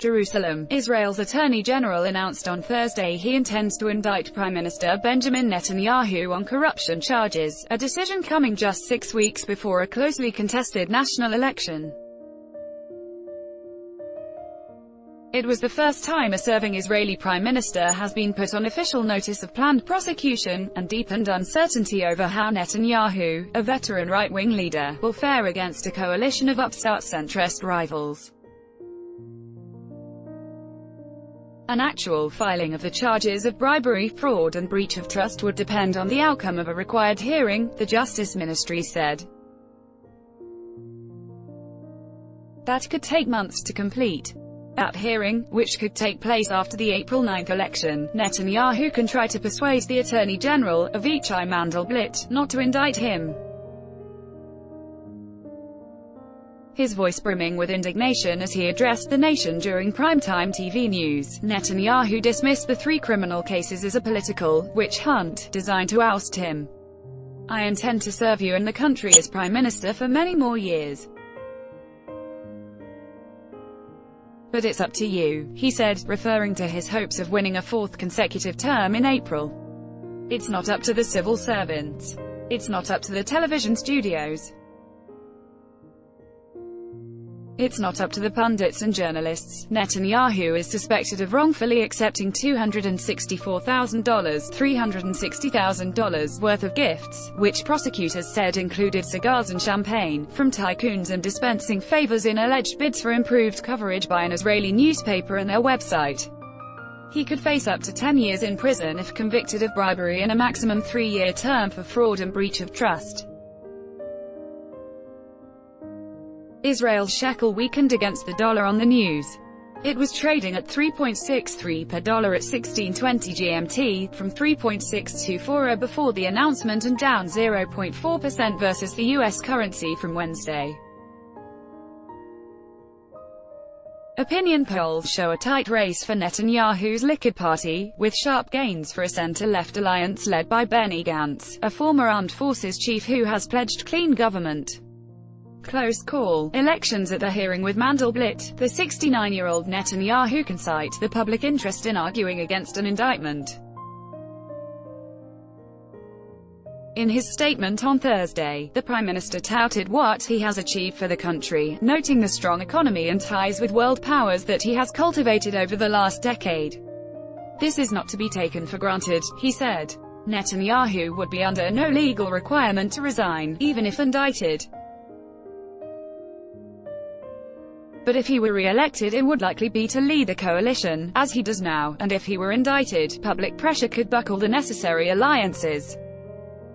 Jerusalem. Israel's Attorney General announced on Thursday he intends to indict Prime Minister Benjamin Netanyahu on corruption charges, a decision coming just 6 weeks before a closely contested national election. It was the first time a serving Israeli prime minister has been put on official notice of planned prosecution, and deepened uncertainty over how Netanyahu, a veteran right-wing leader, will fare against a coalition of upstart centrist rivals. An actual filing of the charges of bribery, fraud and breach of trust would depend on the outcome of a required hearing, the Justice Ministry said. That could take months to complete. At hearing, which could take place after the April 9 election, Netanyahu can try to persuade the Attorney General, Avichai Mandelblit, not to indict him. His voice brimming with indignation as he addressed the nation during primetime TV news, Netanyahu dismissed the 3 criminal cases as a political witch hunt, designed to oust him. "I intend to serve you and the country as Prime Minister for many more years. But it's up to you," he said, referring to his hopes of winning a 4th consecutive term in April. "It's not up to the civil servants. It's not up to the television studios. It's not up to the pundits and journalists." Netanyahu is suspected of wrongfully accepting $264,000, $360,000 worth of gifts, which prosecutors said included cigars and champagne, from tycoons and dispensing favors in alleged bids for improved coverage by an Israeli newspaper and their website. He could face up to 10 years in prison if convicted of bribery and a maximum 3-year term for fraud and breach of trust. Israel's shekel weakened against the dollar on the news. It was trading at 3.63 per dollar at 16:20 GMT, from 3.624 before the announcement and down 0.4% versus the U.S. currency from Wednesday. Opinion polls show a tight race for Netanyahu's Likud party, with sharp gains for a center-left alliance led by Benny Gantz, a former armed forces chief who has pledged clean government. Close call. Elections at the hearing with Mandelblit, the 69-year-old Netanyahu can cite the public interest in arguing against an indictment. In his statement on Thursday, the Prime Minister touted what he has achieved for the country, noting the strong economy and ties with world powers that he has cultivated over the last decade. "This is not to be taken for granted," he said. Netanyahu would be under no legal requirement to resign, even if indicted. But if he were re-elected, it would likely be to lead the coalition, as he does now, and if he were indicted, public pressure could buckle the necessary alliances.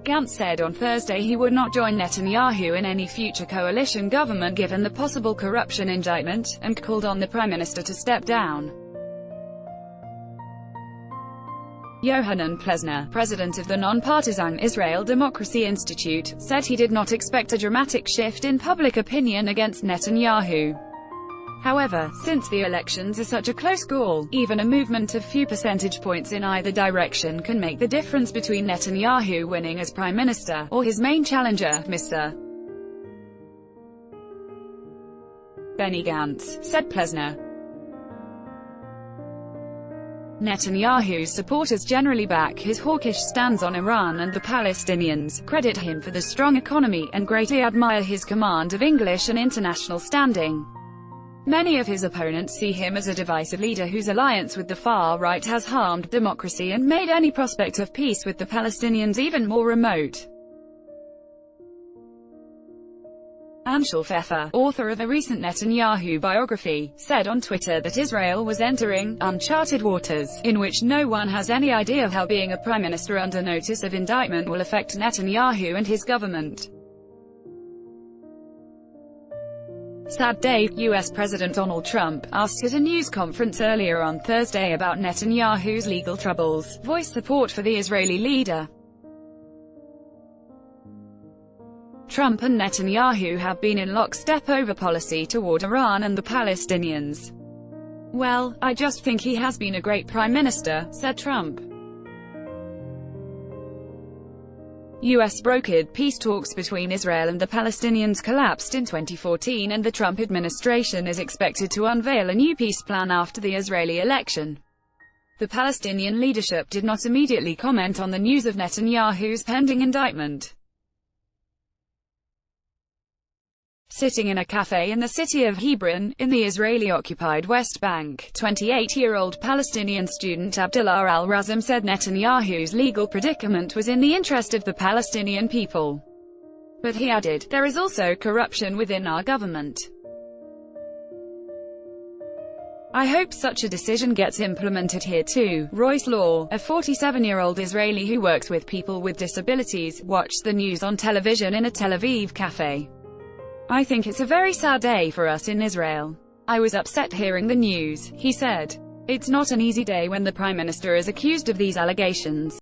Gantz said on Thursday he would not join Netanyahu in any future coalition government given the possible corruption indictment, and called on the Prime Minister to step down. Yohanan Plesner, president of the non-partisan Israel Democracy Institute, said he did not expect a dramatic shift in public opinion against Netanyahu. However, since the elections are such a close call, even a movement of few percentage points in either direction can make the difference between Netanyahu winning as Prime Minister, or his main challenger, Mr. Benny Gantz, said Plesner. Netanyahu's supporters generally back his hawkish stance on Iran and the Palestinians, credit him for the strong economy, and greatly admire his command of English and international standing. Many of his opponents see him as a divisive leader whose alliance with the far right has harmed democracy and made any prospect of peace with the Palestinians even more remote. Anshel Pfeffer, author of a recent Netanyahu biography, said on Twitter that Israel was entering uncharted waters, in which no one has any idea how being a prime minister under notice of indictment will affect Netanyahu and his government. Sad day. U.S. President Donald Trump, asked at a news conference earlier on Thursday about Netanyahu's legal troubles, voiced support for the Israeli leader. Trump and Netanyahu have been in lockstep over policy toward Iran and the Palestinians. "Well, I just think he has been a great prime minister," said Trump. U.S.-brokered peace talks between Israel and the Palestinians collapsed in 2014, and the Trump administration is expected to unveil a new peace plan after the Israeli election. The Palestinian leadership did not immediately comment on the news of Netanyahu's pending indictment. Sitting in a cafe in the city of Hebron, in the Israeli-occupied West Bank, 28-year-old Palestinian student Abdullah al-Razam said Netanyahu's legal predicament was in the interest of the Palestinian people. But he added, "There is also corruption within our government. I hope such a decision gets implemented here too." Royce Law, a 47-year-old Israeli who works with people with disabilities, watched the news on television in a Tel Aviv cafe. "I think it's a very sad day for us in Israel. I was upset hearing the news," he said. "It's not an easy day when the Prime Minister is accused of these allegations.